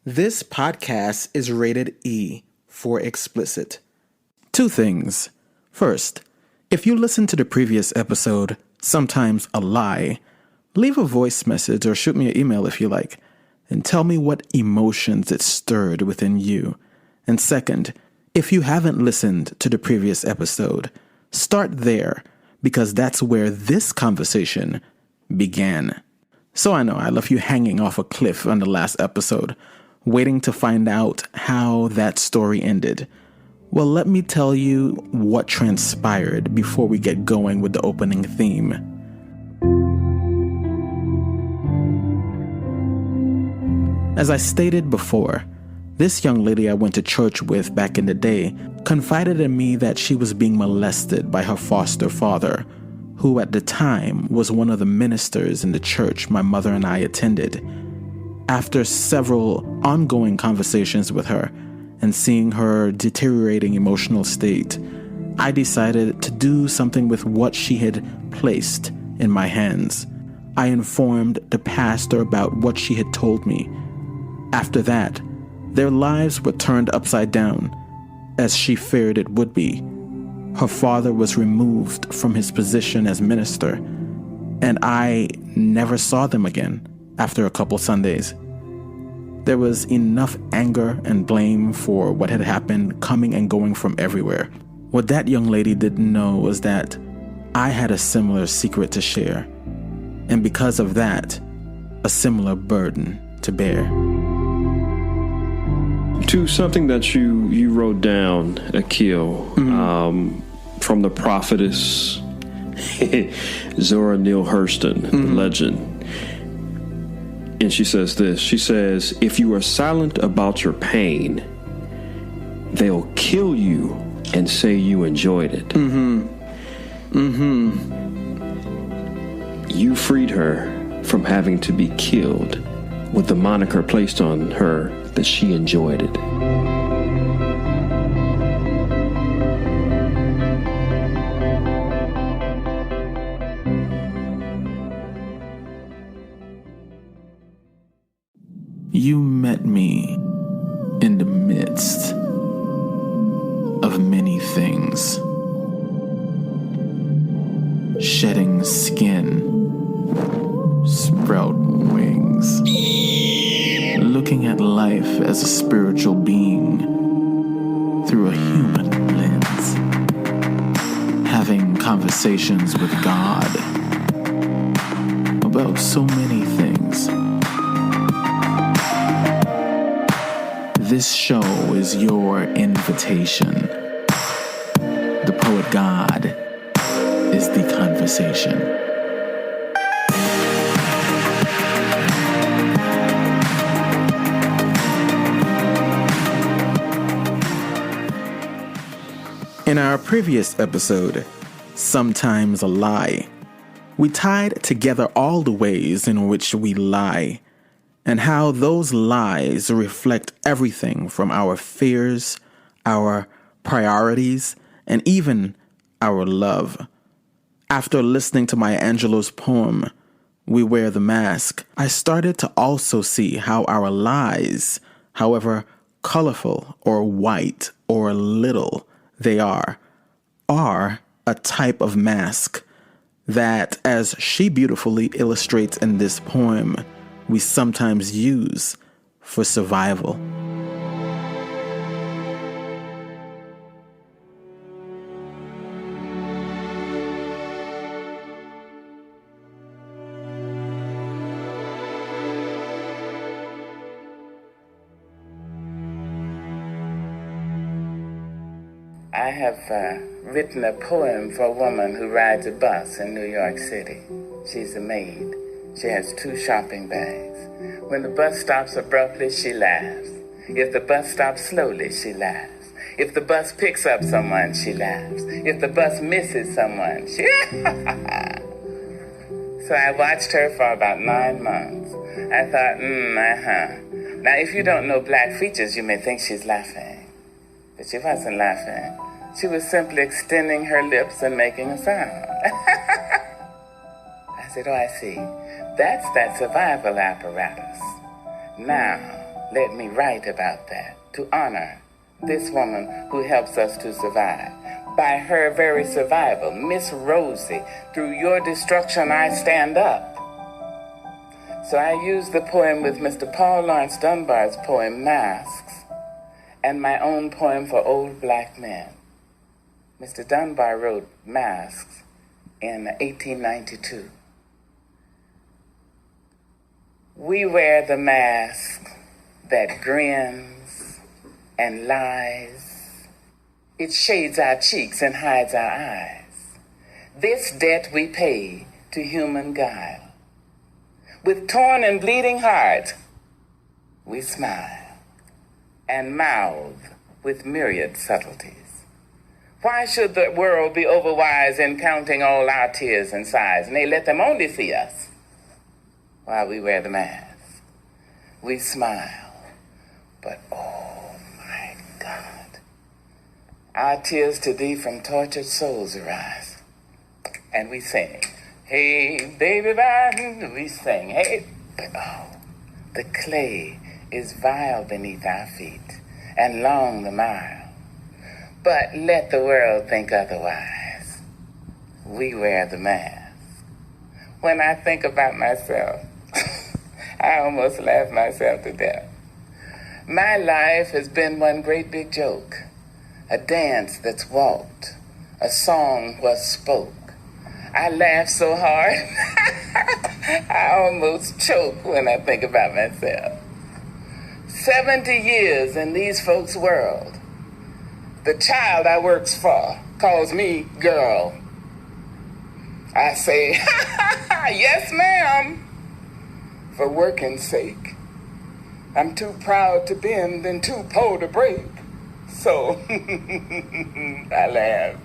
This podcast is rated E for explicit. 2 things. First, if you listen to the previous episode, Sometimes a Lie, leave a voice message or shoot me an email if you like, and tell me what emotions it stirred within you. And second, if you haven't listened to the previous episode, start there, because that's where this conversation began. So I know I left you hanging off a cliff on the last episode, waiting to find out how that story ended. Well, let me tell you what transpired before we get going with the opening theme. As I stated before, this young lady I went to church with back in the day confided in me that she was being molested by her foster father, who at the time was one of the ministers in the church my mother and I attended. After several ongoing conversations with her and seeing her deteriorating emotional state, I decided to do something with what she had placed in my hands. I informed the pastor about what she had told me. After that, their lives were turned upside down, as she feared it would be. Her father was removed from his position as minister, and I never saw them again after a couple Sundays. There was enough anger and blame for what had happened coming and going from everywhere. What that young lady didn't know was that I had a similar secret to share, and because of that, a similar burden to bear. To something that you wrote down, Akil, from the prophetess Zora Neale Hurston, the legend. And she says this. She says, if you are silent about your pain, they'll kill you and say you enjoyed it. You freed her from having to be killed with the moniker placed on her that she enjoyed it. You met me in the midst of many things. Shedding skin, sprout wings. Looking at life as a spiritual being through a human lens. Having conversations with God about so many things. This show is your invitation. The poet God is the conversation. In our previous episode, Sometimes a Lie, we tied together all the ways in which we lie, and how those lies reflect everything from our fears, our priorities, and even our love. After listening to Maya Angelou's poem, We Wear the Mask, I started to also see how our lies, however colorful or white or little they are a type of mask that, as she beautifully illustrates in this poem, we sometimes use for survival. I have written a poem for a woman who rides a bus in New York City. She's a maid. She has 2 shopping bags. When the bus stops abruptly, she laughs. If the bus stops slowly, she laughs. If the bus picks up someone, she laughs. If the bus misses someone, she... So I watched her for about 9 months. I thought, Now, if you don't know black features, you may think she's laughing. But she wasn't laughing. She was simply extending her lips and making a sound. I said, oh, I see. That's that survival apparatus. Now, let me write about that, to honor this woman who helps us to survive. By her very survival, Miss Rosie, through your destruction I stand up. So I used the poem with Mr. Paul Laurence Dunbar's poem, Masks, and my own poem for old black men. Mr. Dunbar wrote Masks in 1892. We wear the mask that grins and lies. It shades our cheeks and hides our eyes. This debt we pay to human guile. With torn and bleeding hearts, we smile and mouth with myriad subtleties. Why should the world be overwise in counting all our tears and sighs, and they let them only see us while we wear the mask? We smile, but oh my God, our tears to thee from tortured souls arise, and we sing. Hey, baby, we sing. Hey, but oh, the clay is vile beneath our feet, and long the mile. But let the world think otherwise. We wear the mask. When I think about myself, I almost laugh myself to death. My life has been one great big joke, a dance that's walked, a song was spoke. I laugh so hard, I almost choke when I think about myself. 70 years in these folks' world. The child I works for calls me girl. I say, yes, ma'am, for working's sake. I'm too proud to bend and too poor to break. So I laugh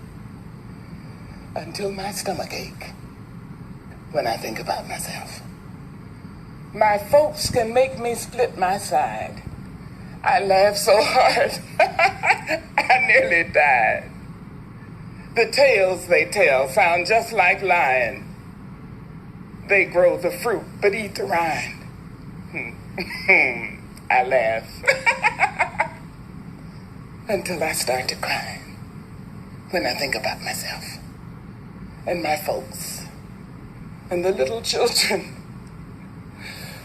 until my stomach ache when I think about myself. My folks can make me split my side. I laugh so hard, I nearly died. The tales they tell sound just like lying. They grow the fruit but eat the rind. I laugh until I start to cry when I think about myself and my folks and the little children.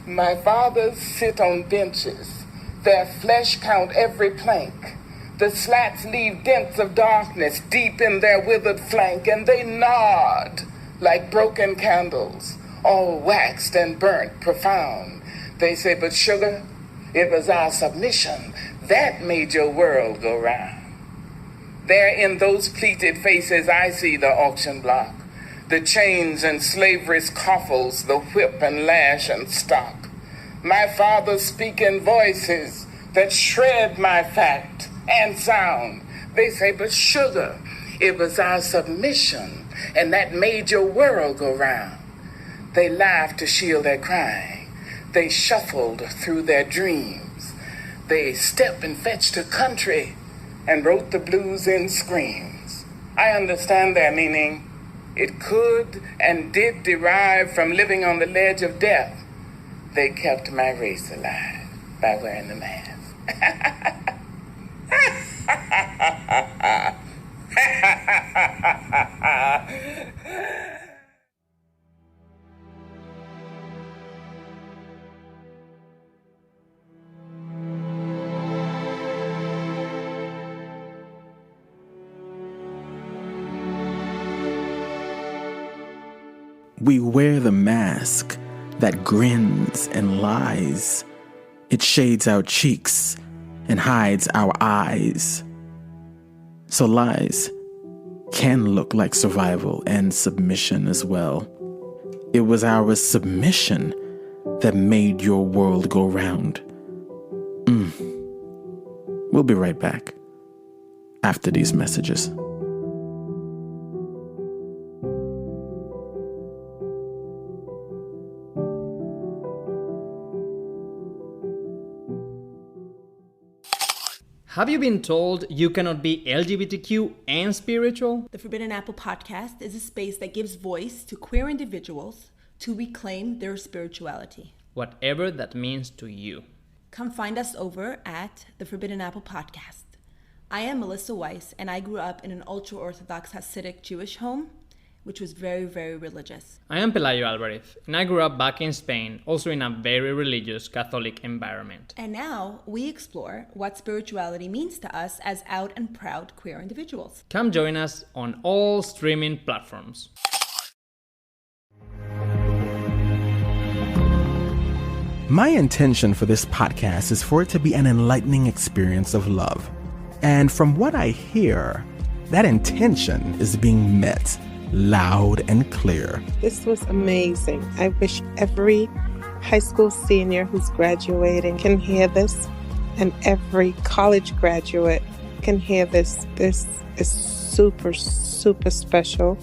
My fathers sit on benches. Their flesh count every plank. The slats leave dents of darkness deep in their withered flank, and they nod like broken candles, all waxed and burnt profound. They say, but sugar, it was our submission that made your world go round. There in those pleated faces I see the auction block, the chains and slavery's coffles, the whip and lash and stock. My father's speaking voices that shred my fact and sound. They say, but sugar, it was our submission, and that made your world go round. They laughed to shield their crying. They shuffled through their dreams. They stepped and fetched a country and wrote the blues in screams. I understand their meaning. It could and did derive from living on the ledge of death. They kept my race alive by wearing the mask. We wear the mask that grins and lies. It shades our cheeks and hides our eyes. So lies can look like survival and submission as well. It was our submission that made your world go round. We'll be right back after these messages. Have you been told you cannot be LGBTQ and spiritual? The Forbidden Apple podcast is a space that gives voice to queer individuals to reclaim their spirituality. Whatever that means to you. come find us over at the Forbidden Apple Podcast. I am Melissa Weiss, and I grew up in an ultra-Orthodox Hasidic Jewish home, which was very, very religious. I am Pelayo Alvarez, and I grew up back in Spain, also in a very religious Catholic environment. And now we explore what spirituality means to us as out and proud queer individuals. Come join us on all streaming platforms. My intention for this podcast is for it to be an enlightening experience of love. And from what I hear, that intention is being met loud and clear. This was amazing. I wish every high school senior who's graduating can hear this, and every college graduate can hear this. This is super, super special,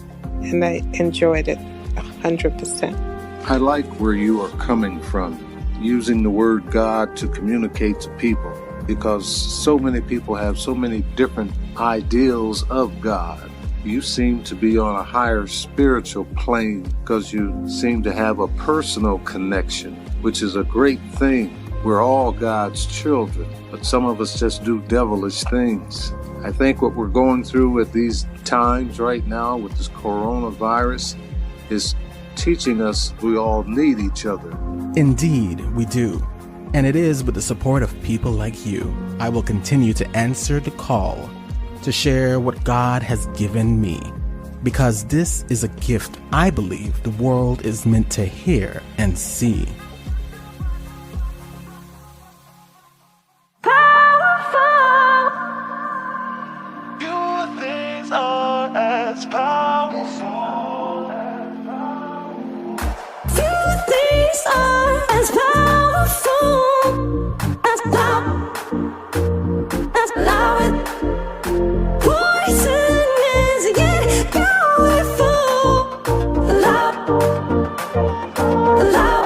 and I enjoyed it 100%. I like where you are coming from, using the word God to communicate to people, because so many people have so many different ideals of God. You seem to be on a higher spiritual plane because you seem to have a personal connection, which is a great thing. We're all God's children, but some of us just do devilish things. I think what we're going through at these times right now with this coronavirus is teaching us we all need each other. Indeed, we do. And it is with the support of people like you, I will continue to answer the call to share what God has given me. Because this is a gift I believe the world is meant to hear and see. Powerful. Your things are as powerful. Few things are as powerful as love. As love. Poison is yet beautiful. Love. Love.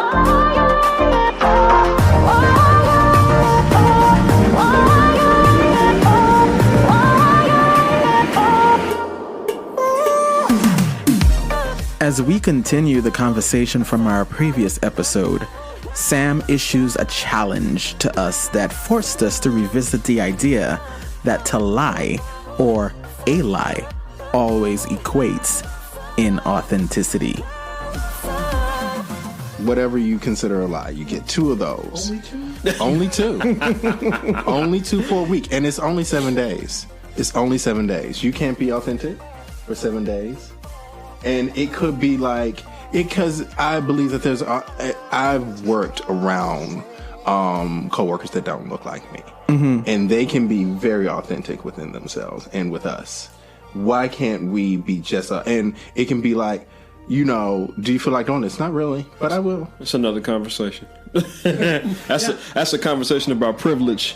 As we continue the conversation from our previous episode, Sam issues a challenge to us that forced us to revisit the idea that to lie, or a lie, always equates inauthenticity. Whatever you consider a lie, you get 2 of those. Only two? Only 2 for a week. And it's only 7 days. It's only 7 days. You can't be authentic for 7 days. And it could be like, because I believe that I've worked around coworkers that don't look like me. Mm-hmm. And they can be very authentic within themselves and with us. Why can't we be just, and it can be like, do you feel like doing this? Not really, but I will. It's another conversation. That's a conversation about privilege.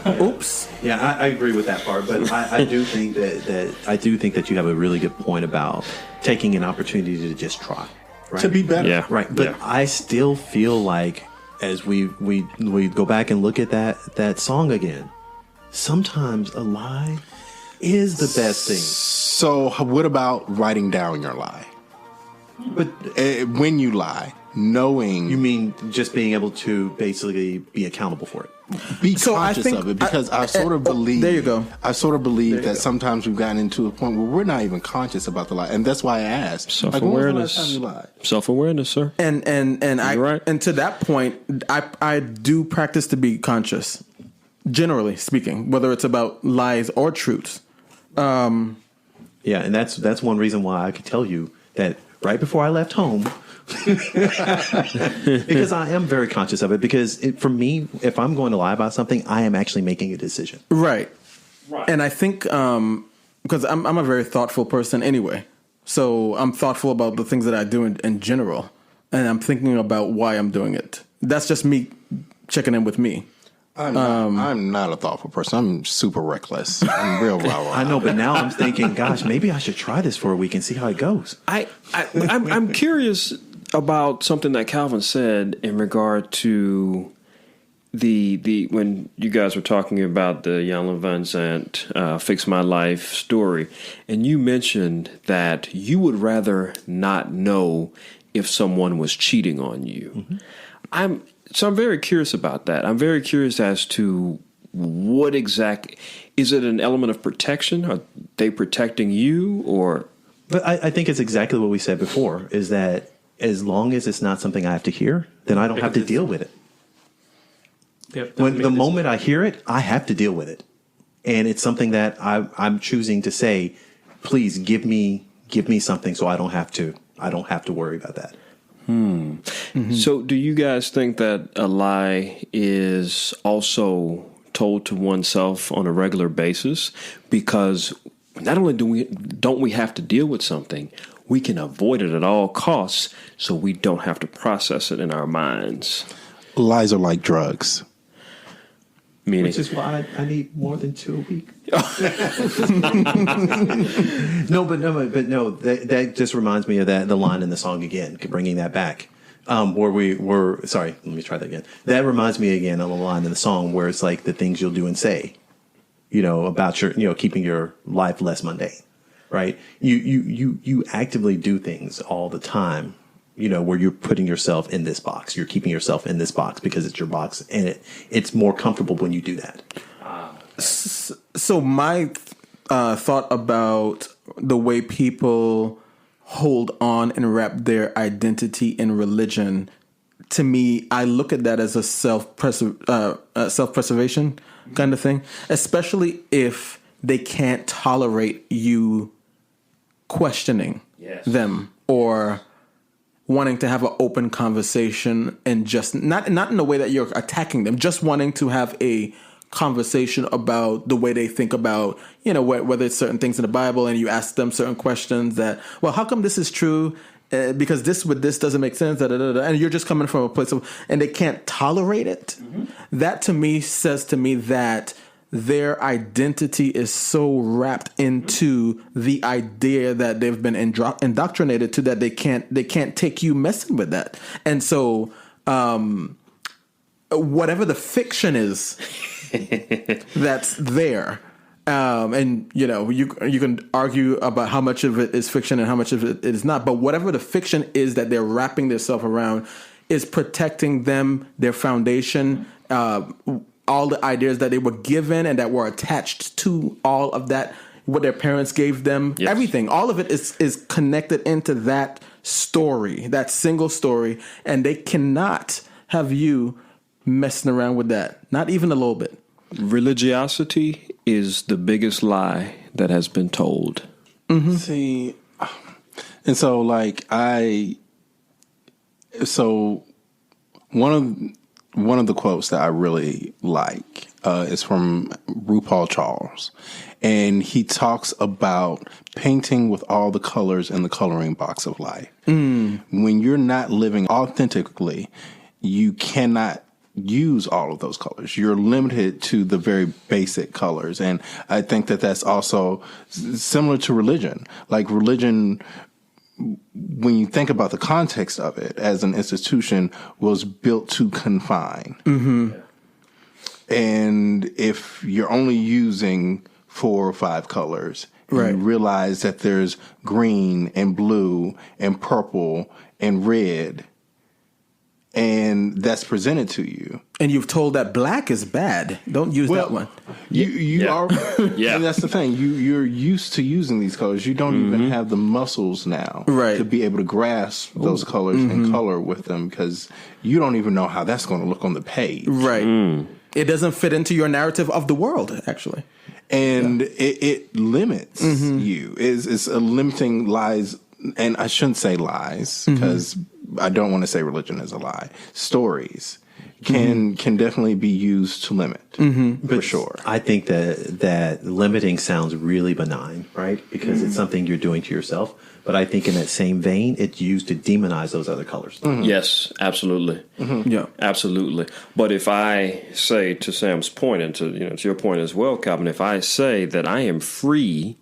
Oops. Yeah, I agree with that part, but I do think that you have a really good point about taking an opportunity to just try, right? To be better. Yeah. Right. But I still feel like as we go back and look at that song again, sometimes a lie is the best thing. So what about writing down your lie? But when you lie, knowing... You mean just being able to basically be accountable for it? Be conscious of it, because I sort of believe... There you go. I sort of believe that sometimes we've gotten into a point where we're not even conscious about the lie. And that's why I asked. Self-awareness. Like, when was the last time you lied? Self-awareness, sir. And You're right. And to that point, I do practice to be conscious, generally speaking, whether it's about lies or truths. Yeah, and that's one reason why I could tell you that right before I left home, because I am very conscious of it. Because for me, if I'm going to lie about something, I am actually making a decision. Right. And I think because I'm a very thoughtful person anyway, so I'm thoughtful about the things that I do in general, and I'm thinking about why I'm doing it. That's just me checking in with me. I'm not a thoughtful person. I'm super reckless. I'm real raw. I know, but now I'm thinking, gosh, maybe I should try this for a week and see how it goes. I'm curious about something that Calvin said in regard to the when you guys were talking about the Jan Van Sant Fix My Life story, and you mentioned that you would rather not know if someone was cheating on you. Mm-hmm. So I'm very curious about that. I'm very curious as to what exact, is it an element of protection? Are they protecting you or? But I think it's exactly what we said before, is that as long as it's not something I have to hear, then I don't have to deal with it. When the moment I hear it, I have to deal with it. And it's something that I'm choosing to say, please give me something so I don't have to worry about that. So do you guys think that a lie is also told to oneself on a regular basis? Because not only don't we have to deal with something, we can avoid it at all costs so we don't have to process it in our minds. Lies are like drugs. Meaning? Which is why I need more than 2 a week. No. That just reminds me of the line in the song again, bringing that back. Where we were, sorry, let me try that again. That reminds me again of a line in the song where it's like the things you'll do and say, about your, keeping your life less mundane, right? You actively do things all the time, where you're putting yourself in this box. You're keeping yourself in this box because it's your box, and it's more comfortable when you do that. So my thought about the way people hold on and wrap their identity in religion, to me, I look at that as a self-preservation kind of thing, especially if they can't tolerate you questioning them or wanting to have an open conversation, and just not in a way that you're attacking them, just wanting to have a conversation about the way they think about, whether it's certain things in the Bible, and you ask them certain questions that, well, how come this is true? Because this with this doesn't make sense, and you're just coming from a place of, and they can't tolerate it. Mm-hmm. That to me says to me that their identity is so wrapped into the idea that they've been indoctrinated to, that they can't take you messing with that. And so whatever the fiction is that's there, and you can argue about how much of it is fiction and how much of it is not, but whatever the fiction is that they're wrapping themselves around is protecting them, their foundation, all the ideas that they were given and that were attached to all of that, what their parents gave them, everything, all of it is connected into that story, that single story, and they cannot have you messing around with that, not even a little bit. Religiosity is the biggest lie that has been told. Mm-hmm. See, and so one of the quotes that I really like is from RuPaul Charles, and he talks about painting with all the colors in the coloring box of life. When you're not living authentically, you cannot use all of those colors. You're limited to the very basic colors. And I think that that's also similar to religion. Like religion, when you think about the context of it as an institution, was built to confine. Mm-hmm. And if you're only using 4 or 5 colors, right, you realize that there's green and blue and purple and red, and that's presented to you. And you've told that black is bad. Don't use that one. You are. Yeah. And that's the thing. You're used to using these colors. You don't even have the muscles now to be able to grasp those colors and color with them, because you don't even know how that's going to look on the page. Right. It doesn't fit into your narrative of the world, actually. And it limits you. It's a limiting lies. And I shouldn't say lies, because I don't want to say religion is a lie. Stories can definitely be used to limit, for sure. I think that limiting sounds really benign, right? Because it's something you're doing to yourself. But I think in that same vein, it's used to demonize those other colors. Yes, absolutely. Yeah, absolutely. But if I say, to Sam's point, and to your point as well, Calvin, if I say that I am free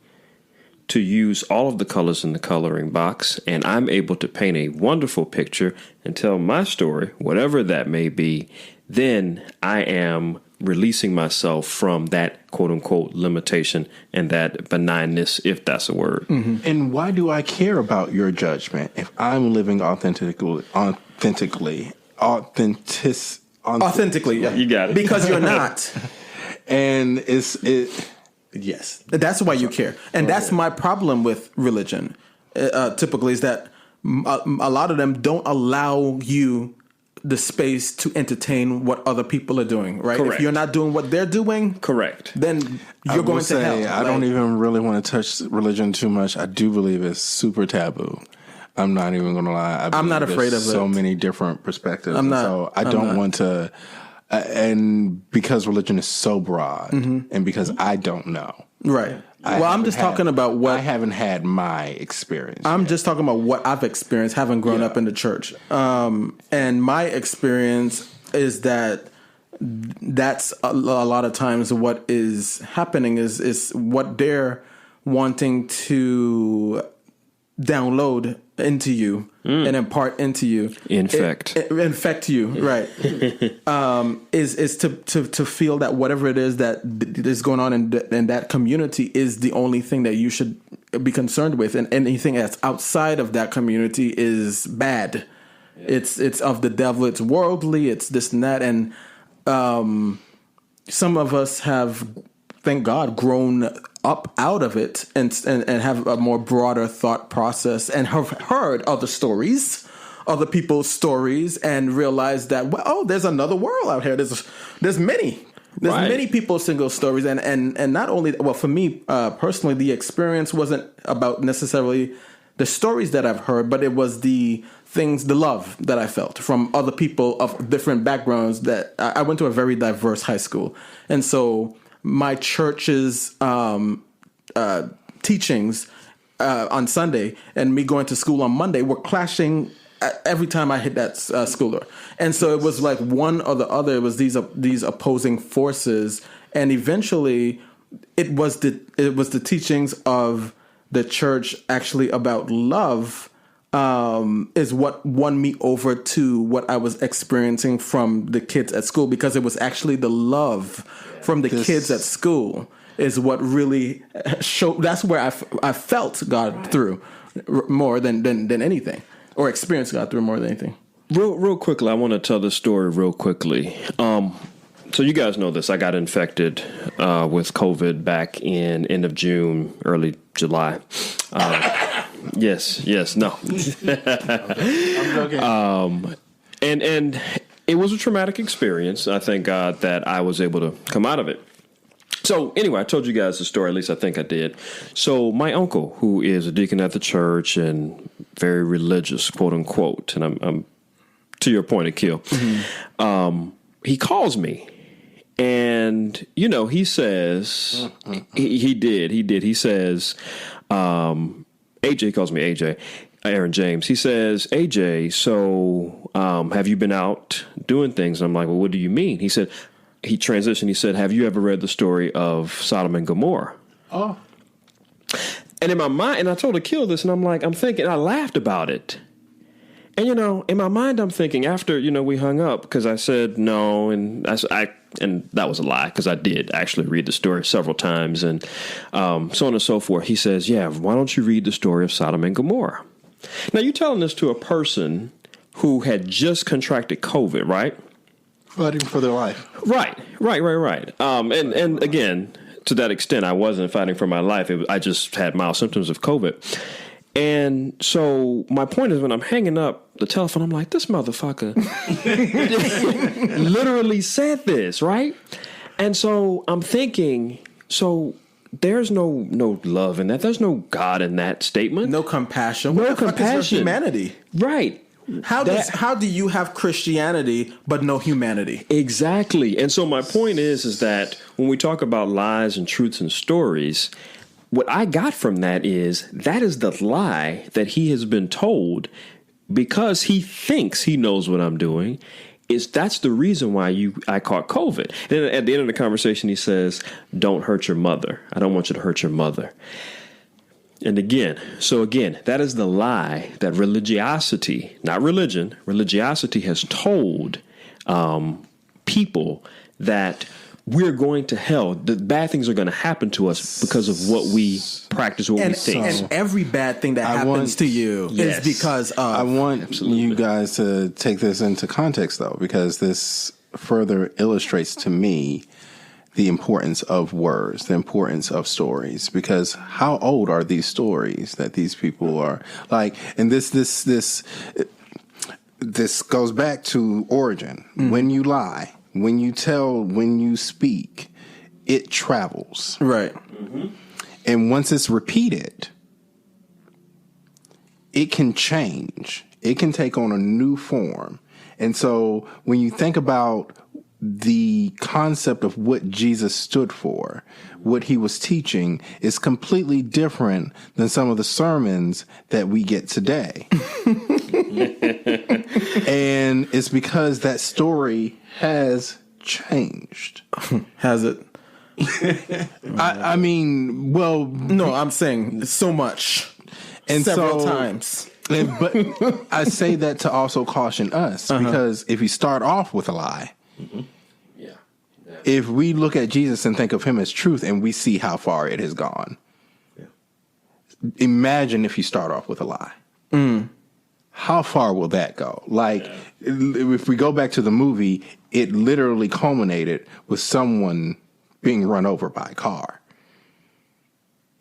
to use all of the colors in the coloring box, and I'm able to paint a wonderful picture and tell my story, whatever that may be, then I am releasing myself from that quote-unquote limitation and that benignness, if that's a word. And why do I care about your judgment if I'm living authentically authentically. Yeah. You got it. Because you're not. And Yes, that's why you care, and that's my problem with religion. Typically, is that a lot of them don't allow you the space to entertain what other people are doing. Right? Correct. If you're not doing what they're doing, correct, then you're going to hell. I don't even really want to touch religion too much. I do believe it's super taboo. I'm not even going to lie. I'm not afraid of it. So many different perspectives. I'm not. So I don't want to. And because religion is so broad, and because I don't know, right? I'm just talking about what I haven't had my experience. I'm just talking about what I've experienced, having grown up in the church. And my experience is that that's a lot of times what is happening is what they're wanting to download into you and impart into you, infect you, right? Is to feel that whatever it is that is going on in that community is the only thing that you should be concerned with, and anything that's outside of that community is bad. Yeah. It's of the devil. It's worldly. It's this and that, and some of us have, thank God, grown up out of it and have a more broader thought process and have heard other stories, other people's stories, and realized that, well, there's another world out here. There's many people's single stories, and not only, well, for me personally, the experience wasn't about necessarily the stories that I've heard, but it was the love that I felt from other people of different backgrounds. That I went to a very diverse high school, and so my church's teachings on Sunday and me going to school on Monday were clashing every time I hit that school door. And so it was like one or the other. It was these opposing forces, and eventually it was the teachings of the church actually about love is what won me over to what I was experiencing from the kids at school, because it was actually the love from the kids at school is what really showed. That's where I felt God through more than anything, or experienced God through more than anything. Real quickly, I want to tell this story real quickly. So you guys know this. I got infected with COVID back in end of June, early July. Yes, no. I'm joking. And it was a traumatic experience. I thank God that I was able to come out of it. So anyway, I told you guys the story, at least I think I did. So my uncle, who is a deacon at the church and very religious, quote unquote, and I'm to your point, Akil, he calls me. And, he says, he did. He says, AJ calls me AJ, Aaron James. He says, AJ, so have you been out doing things? And I'm like, well, what do you mean? He said, he transitioned. He said, have you ever read the story of Sodom and Gomorrah? Oh. And in my mind, and I told Akil this, and I'm thinking, I laughed about it. And, in my mind, I'm thinking after, we hung up, because I said no, and and that was a lie, because I did actually read the story several times, and so on and so forth. He says, yeah, why don't you read the story of Sodom and Gomorrah? Now, you're telling this to a person who had just contracted COVID, right? Fighting for their life. Right. And again, to that extent, I wasn't fighting for my life. I just had mild symptoms of COVID. And so my point is, when I'm hanging up the telephone, I'm like, this motherfucker literally said this, right? And so I'm thinking, so there's no love in that. There's no God in that statement. No compassion. No what the compassion. Fuck is your humanity? Right. How do you have Christianity but no humanity? Exactly. And so my point is that when we talk about lies and truths and stories, what I got from that is the lie that he has been told, because he thinks he knows what I'm doing. That's the reason why I caught COVID. And at the end of the conversation, he says, don't hurt your mother. I don't want you to hurt your mother. And again, that is the lie that religiosity, not religion, religiosity has told people that we're going to hell. The bad things are going to happen to us because of what we practice, what we think. And every bad thing that happens to you is because of... I want you guys to take this into context, though, because this further illustrates to me the importance of words, the importance of stories, because how old are these stories that these people are like? And this goes back to origin. When you lie, when you tell, when you speak, it travels. Right. And once it's repeated, it can change. It can take on a new form. And so when you think about the concept of what Jesus stood for, what he was teaching, is completely different than some of the sermons that we get today. And it's because that story has changed. Has it? I mean, well... No, I'm saying so much. And several times. But I say that to also caution us, because if you start off with a lie... If we look at Jesus and think of him as truth and we see how far it has gone, imagine if you start off with a lie. How far will that go? Like, if we go back to the movie, it literally culminated with someone being run over by a car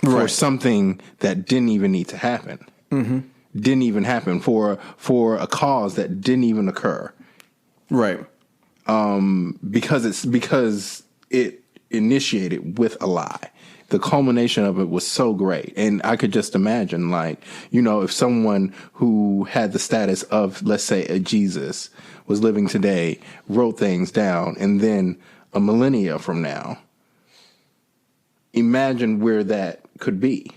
for something that didn't even need to happen. Didn't even happen for a cause that didn't even occur. Right. Because it initiated with a lie. The culmination of it was so great. And I could just imagine, like, you know, if someone who had the status of, let's say, a Jesus was living today, wrote things down, and then a millennia from now, imagine where that could be.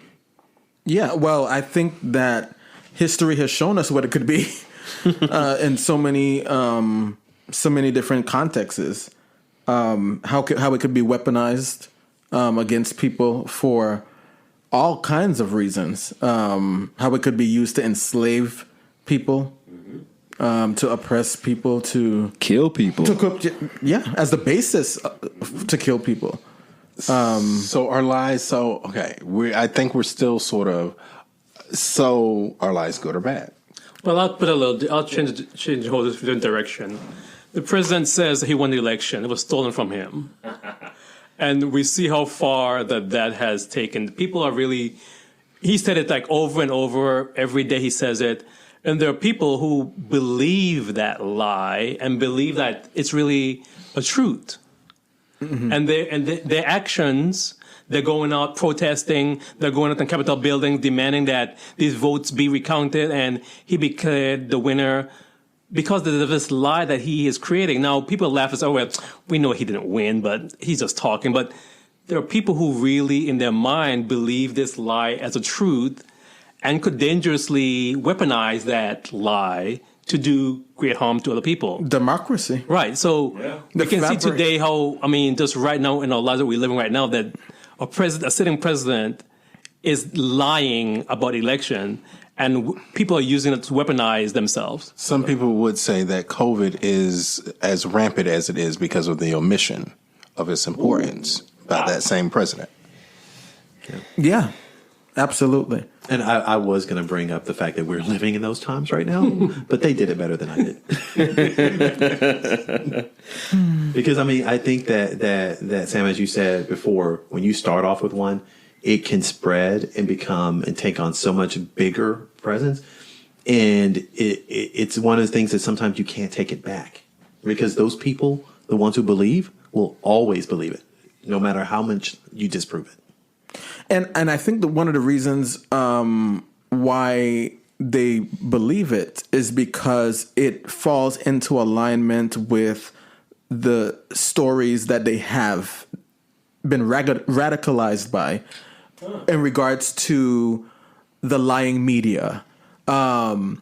Yeah, well, I think that history has shown us what it could be in so many different contexts. How it could be weaponized against people for all kinds of reasons. How it could be used to enslave people, to oppress people, to kill people. As the basis to kill people. So our lies. I think we're still sort of. So are lies good or bad? Well, I'll change the whole different direction. The president says he won the election. It was stolen from him. And we see how far that has taken. People are really, he said it like over and over. Every day he says it. And there are people who believe that lie and believe that it's really a truth. And their actions, they're going out protesting, they're going out in Capitol buildings demanding that these votes be recounted, and he declared the winner because of this lie that he is creating. Now, people laugh and say, oh, well, we know he didn't win, but he's just talking. But there are people who really, in their mind, believe this lie as a truth and could dangerously weaponize that lie to do great harm to other people. Democracy. Right. So we can see today how, just right now in our lives that we're living right now, that a sitting president is lying about election, and people are using it to weaponize themselves. Some people would say that COVID is as rampant as it is because of the omission of its importance by that same president. Yeah, absolutely. And I was going to bring up the fact that we're living in those times right now, but they did it better than I did. Because, I think that Sam, as you said before, when you start off with one, it can spread and become and take on so much bigger presence. And it's one of the things that sometimes you can't take it back, because those people, the ones who believe, will always believe it, no matter how much you disprove it. And I think that one of the reasons why they believe it is because it falls into alignment with the stories that they have been radicalized by in regards to the lying media. They're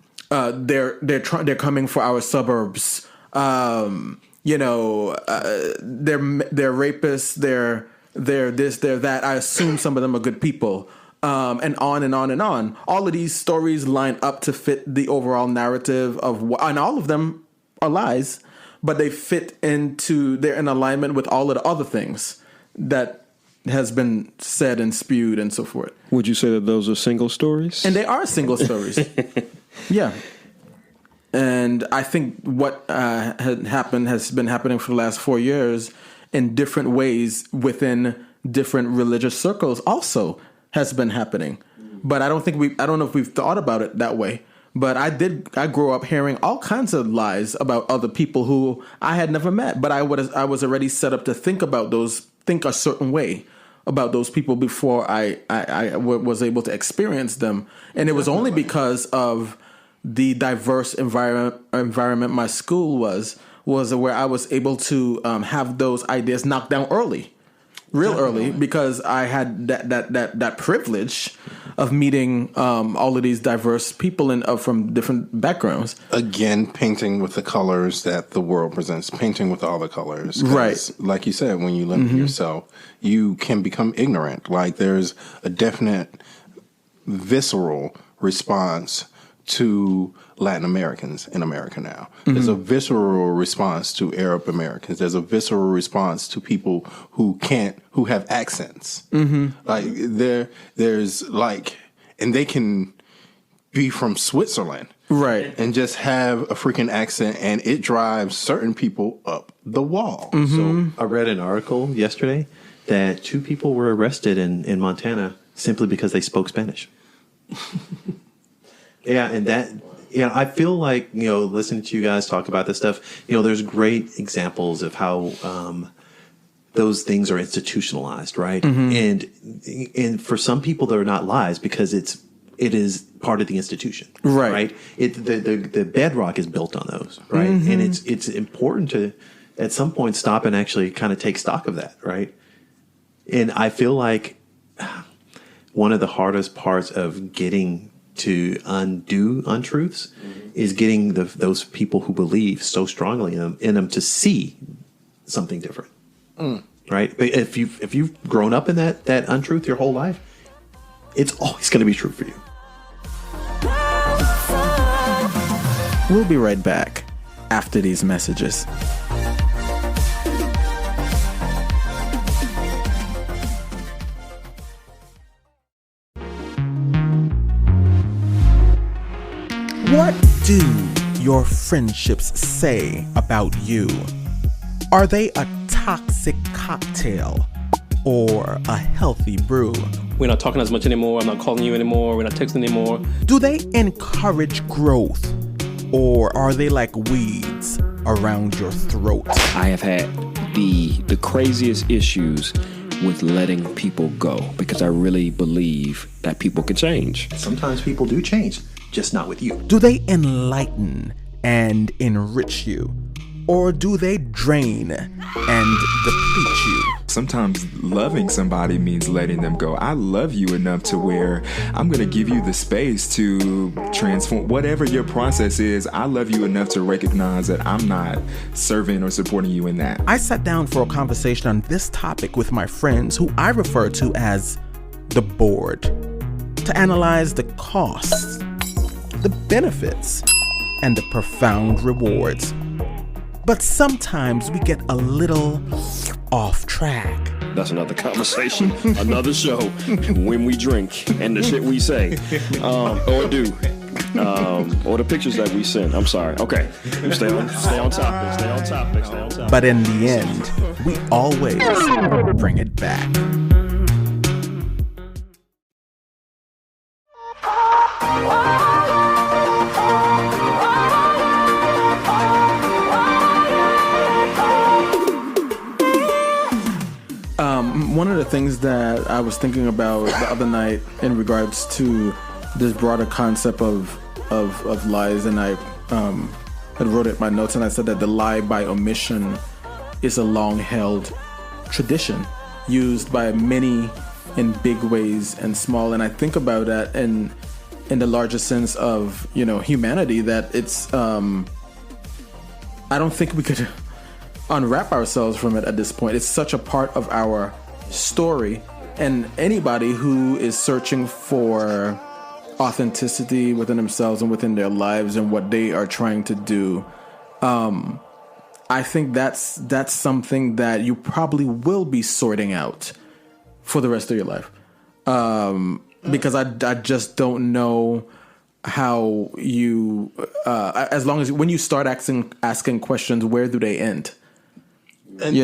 coming for our suburbs. They're rapists. They're this, they're that. I assume some of them are good people. And on and on and on. All of these stories line up to fit the overall narrative of and all of them are lies. but they fit into, they're in alignment with all of the other things that has been said and spewed and so forth. Would you say that those are single stories? And they are single stories. Yeah. And I think what has been happening for the last 4 years in different ways within different religious circles also has been happening. But I don't know if we've thought about it that way. But I grew up hearing all kinds of lies about other people who I had never met. But I was already set up to think a certain way about those people before I was able to experience them. And it was only because of the diverse environment my school was where I was able to have those ideas knocked down early. Early, because I had that privilege of meeting all of these diverse people from different backgrounds. Again, painting with the colors that the world presents, painting with all the colors. Right. Like you said, when you limit yourself, you can become ignorant. Like there's a definite visceral response to Latin Americans in America now. There's a visceral response to Arab Americans. There's a visceral response to people who have accents. Like there's like, and they can be from Switzerland. Right. And just have a freaking accent, and it drives certain people up the wall. So I read an article yesterday that 2 people were arrested in Montana simply because they spoke Spanish. Yeah, and that, I feel like, listening to you guys talk about this stuff, there's great examples of how those things are institutionalized, right? And for some people, they're not lies because it is part of the institution, right? The bedrock is built on those, right? And it's important to, at some point, stop and actually kind of take stock of that, right? And I feel like one of the hardest parts of getting to undo untruths is getting those people who believe so strongly in them to see something different, right? But if you've grown up in that untruth your whole life, it's always going to be true for you. We'll be right back after these messages. What do your friendships say about you? Are they a toxic cocktail or a healthy brew? We're not talking as much anymore. I'm not calling you anymore. We're not texting anymore. Do they encourage growth, or are they like weeds around your throat? I have had the craziest issues with letting people go because I really believe that people can change. Sometimes people do change, just not with you. Do they enlighten and enrich you, or do they drain and deplete you? Sometimes loving somebody means letting them go. I love you enough to where I'm going to give you the space to transform whatever your process is. I love you enough to recognize that I'm not serving or supporting you in that. I sat down for a conversation on this topic with my friends, who I refer to as the board, to analyze the costs, the benefits, and the profound rewards. But sometimes we get a little off track. That's another conversation, another show, when we drink and the shit we say, or do, or the pictures that we send. I'm sorry. Okay, stay on topic. But in the end, we always bring it back. One of the things that I was thinking about the other night in regards to this broader concept of lies, and I had wrote it in my notes, and I said that the lie by omission is a long-held tradition used by many in big ways and small. And I think about that in the larger sense of, humanity, that it's I don't think we could unwrap ourselves from it at this point. It's such a part of our story, and anybody who is searching for authenticity within themselves and within their lives and what they are trying to do, I think that's something that you probably will be sorting out for the rest of your life. Because I just don't know how you, as long as when you start asking questions, where do they end? And,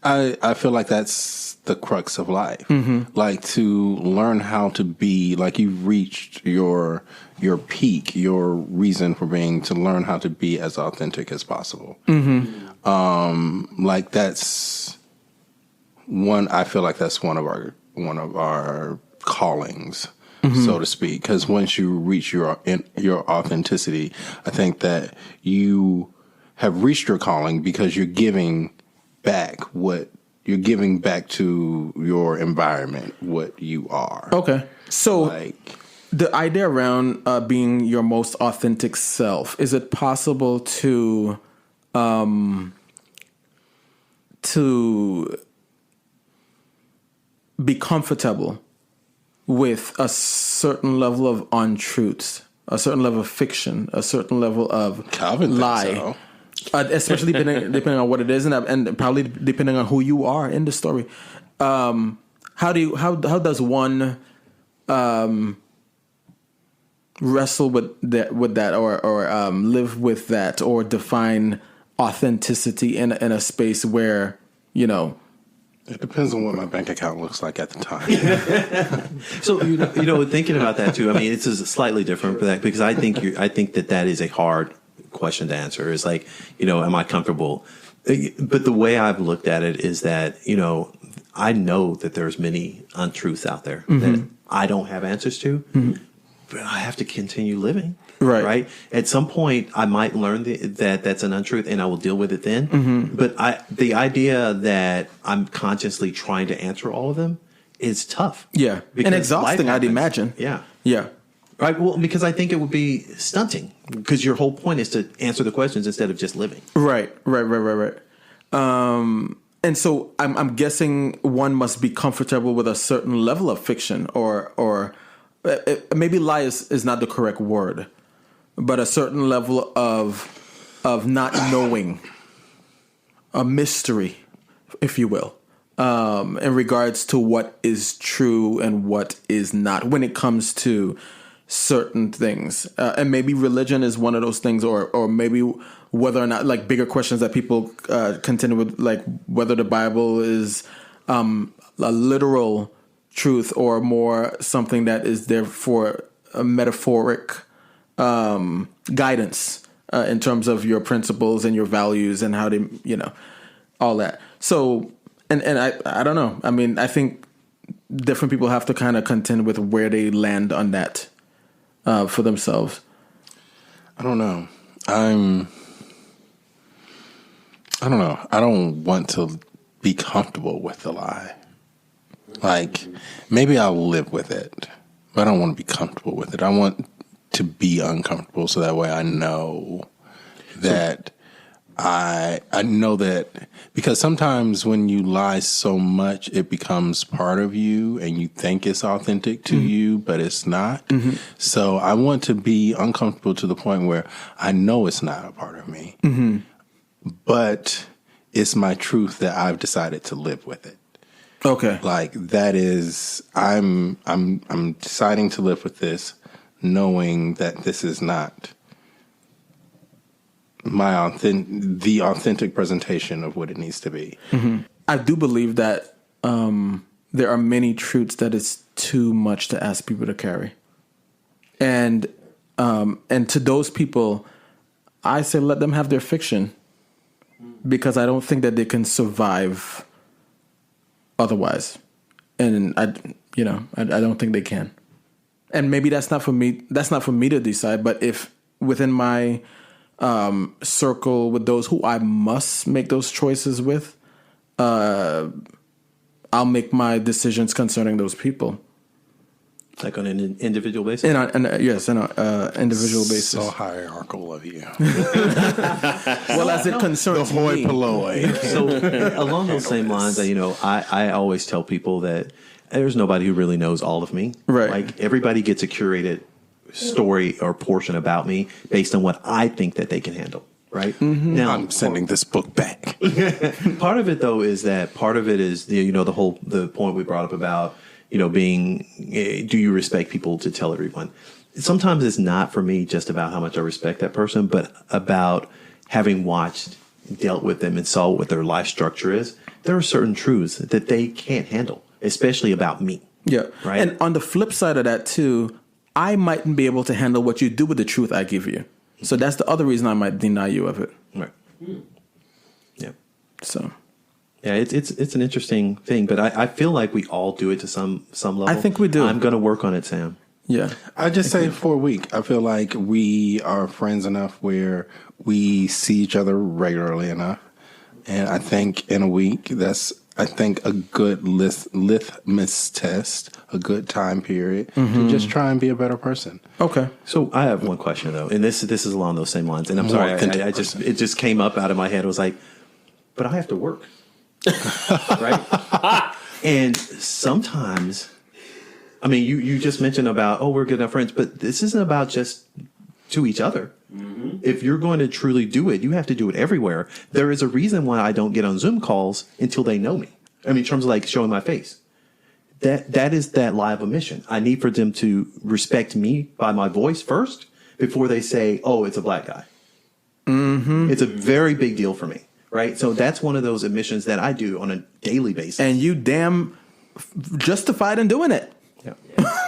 I feel like that's the crux of life. Like to learn how to be, like you've reached your peak, your reason for being, to learn how to be as authentic as possible. Like that's one, I feel like that's one of our callings, so to speak, because once you reach your authenticity, I think that you have reached your calling because you're giving back to your environment what you are. Okay. So the idea around being your most authentic self, is it possible to be comfortable with a certain level of untruths, a certain level of fiction, a certain level of lie? Especially depending on what it is, and probably depending on who you are in the story. How does one wrestle with that, or live with that, or define authenticity in a space where It depends on what my bank account looks like at the time. So thinking about that too. I mean, it's slightly different for that because I think that is a hard question to answer. Is like, am I comfortable? But the way I've looked at it is that, I know that there's many untruths out there that I don't have answers to, but I have to continue living. Right. At some point, I might learn that that's an untruth, and I will deal with it then. But the idea that I'm consciously trying to answer all of them is tough. Yeah, and exhausting, I'd imagine. Yeah. Right. Well, because I think it would be stunting, because your whole point is to answer the questions instead of just living. Right. And so I'm guessing one must be comfortable with a certain level of fiction, or maybe lie is not the correct word, but a certain level of not knowing, a mystery, if you will, in regards to what is true and what is not when it comes to certain things. And maybe religion is one of those things, or maybe whether or not, like, bigger questions that people contend with, like whether the Bible is a literal truth or more something that is there for a metaphoric guidance in terms of your principles and your values and how they, all that. So, and I don't know. I mean, I think different people have to kind of contend with where they land on that for themselves. I don't know. I don't know. I don't want to be comfortable with the lie. Like, maybe I'll live with it, but I don't want to be comfortable with it. I want to be uncomfortable so that way I know that I know that, because sometimes when you lie so much, it becomes part of you and you think it's authentic to you, but it's not. So I want to be uncomfortable to the point where I know it's not a part of me, but it's my truth that I've decided to live with it. Okay. Like, that is, I'm deciding to live with this, knowing that this is not the authentic presentation of what it needs to be. I do believe that there are many truths that it's too much to ask people to carry, and to those people, I say let them have their fiction, because I don't think that they can survive otherwise, and I don't think they can. And maybe that's not for me. That's not for me to decide. But if within my circle, with those who I must make those choices with, I'll make my decisions concerning those people. Like on an individual basis? Yes, on an individual basis. So hierarchical of you. Well, as it concerns the hoi me. polloi. So along those same lines, I always tell people that there's nobody who really knows all of me. Right. Like, everybody gets a curated story or portion about me based on what I think that they can handle. right? Mm-hmm. Now, I'm sending this book back. part of it though is that part of it is the point we brought up about being do you respect people to tell everyone. Sometimes it's not for me just about how much I respect that person, but about having watched, dealt with them, and saw what their life structure is. There are certain truths that they can't handle, especially about me. Yeah. Right. And on the flip side of that too, I mightn't be able to handle what you do with the truth I give you. So that's the other reason I might deny you of it. Right. Yeah. So. Yeah, it's an interesting thing, but I feel like we all do it to some level. I think we do. I'm going to work on it, Sam. Yeah. I just say for a week. I feel like we are friends enough where we see each other regularly enough. And I think in a week, that's, I think, a good litmus test, a good time period to just try and be a better person. Okay. So I have one question though, and this is along those same lines. And I'm sorry, it just came up out of my head. It was like, but I have to work, right? And sometimes, I mean, you just mentioned about we're good enough friends, but this isn't about just to each other. Mm-hmm. If you're going to truly do it, you have to do it everywhere. There is a reason why I don't get on Zoom calls until they know me. I mean, in terms of like showing my face. That is that live omission. I need for them to respect me by my voice first before they say, "Oh, it's a black guy." Mm-hmm. It's a very big deal for me, right? So that's one of those omissions that I do on a daily basis. And you damn justified in doing it. Yeah.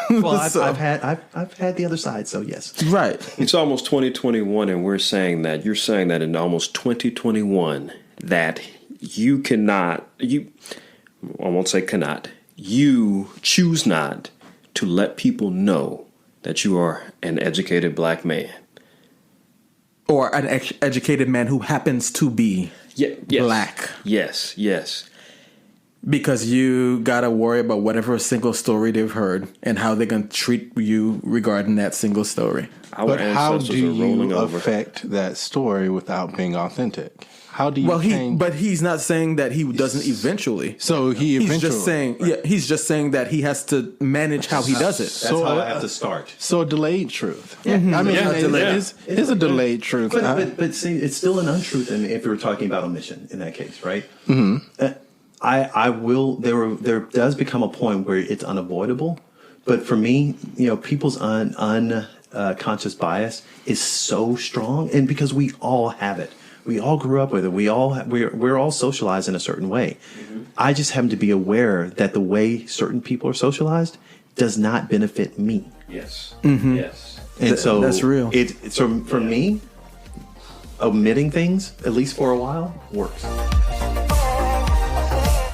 Well, I've had the other side, so yes. Right. It's almost 2021, and you're saying that in almost 2021 that you cannot, I won't say cannot, you choose not to let people know that you are an educated black man. Or an educated man who happens to be black. Yes, yes. Because you got to worry about whatever single story they've heard and how they're going to treat you regarding that single story. But how do you affect that story without being authentic? How do you change? But he's not saying that he doesn't eventually. So he's just saying, he's just saying that he has to manage how he does it. That's how I have to start. So delayed truth. Yeah. I mean, it is a delayed truth. But see, it's still an untruth if we were talking about omission in that case, right? Mm-hmm. I will. There does become a point where it's unavoidable, but for me, people's unconscious bias is so strong, and because we all have it, we all grew up with it. We're all socialized in a certain way. Mm-hmm. I just happen to be aware that the way certain people are socialized does not benefit me. Yes. Mm-hmm. Yes. And so that's real. So for me, omitting things, at least for a while, works.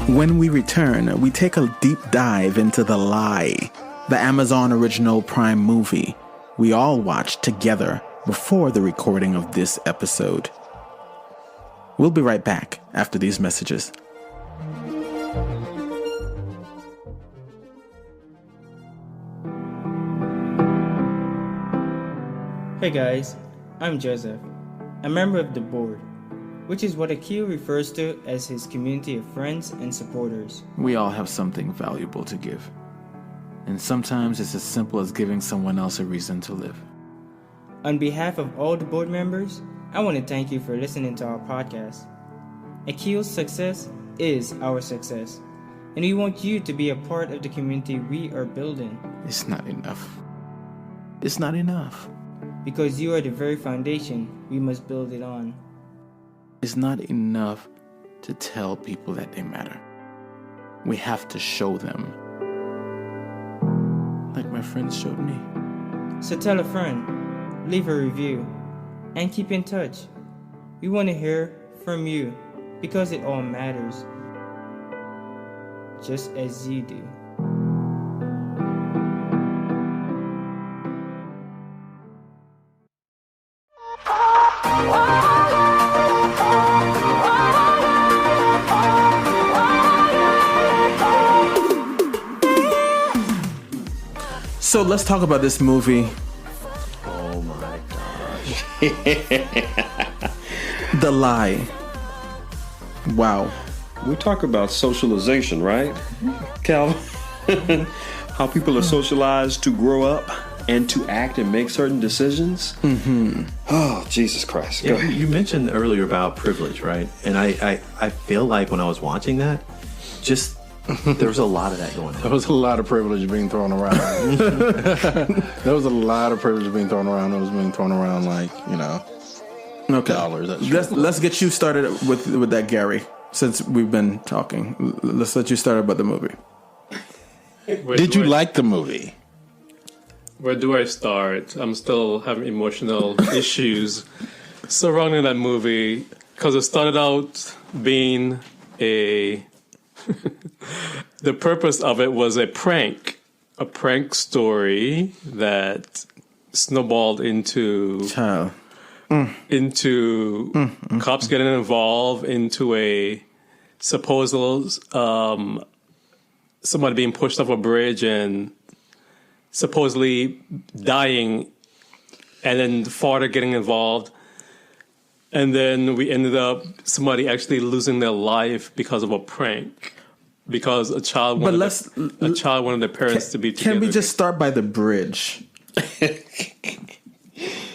When we return, we take a deep dive into The Lie, the Amazon original Prime movie we all watched together before the recording of this episode. We'll be right back after these messages. Hey guys, I'm Joseph, a member of the board, which is what Akil refers to as his community of friends and supporters. We all have something valuable to give. And sometimes it's as simple as giving someone else a reason to live. On behalf of all the board members, I want to thank you for listening to our podcast. Akil's success is our success, and we want you to be a part of the community we are building. It's not enough. It's not enough. Because you are the very foundation we must build it on. It's not enough to tell people that they matter. We have to show them. Like my friends showed me. So tell a friend, leave a review, and keep in touch. We want to hear from you because it all matters. Just as you do. So let's talk about this movie. Oh my gosh. The Lie. Wow. We talk about socialization, right, Calvin? How people are socialized to grow up. and to act and make certain decisions. Oh, Jesus Christ. Go ahead. You mentioned earlier about privilege, right? And I feel like when I was watching that, just there was a lot of that going on. There was a lot of privilege being thrown around. There was a lot of privilege being thrown around. It was being thrown around like, dollars. Let's get you started with that, Gary, since we've been talking. Let's let you start about the movie. Did you like the movie? Where do I start? I'm still having emotional issues surrounding that movie because it started out being the purpose of it was a prank story that snowballed into cops getting involved, into a supposed somebody being pushed off a bridge and supposedly dying, and then the father getting involved, and then we ended up somebody actually losing their life because of a prank, because a child wanted their parents to be together. Can we just start by the bridge?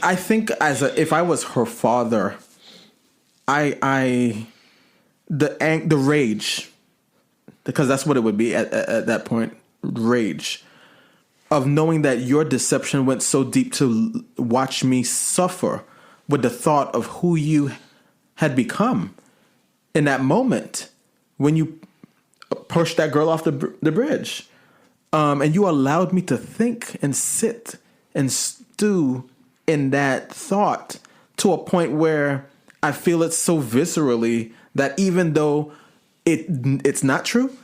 I think if I was her father, the rage, because that's what it would be at that point, rage of knowing that your deception went so deep to watch me suffer with the thought of who you had become in that moment when you pushed that girl off the bridge. And you allowed me to think and sit and stew in that thought to a point where I feel it so viscerally that even though it's not true,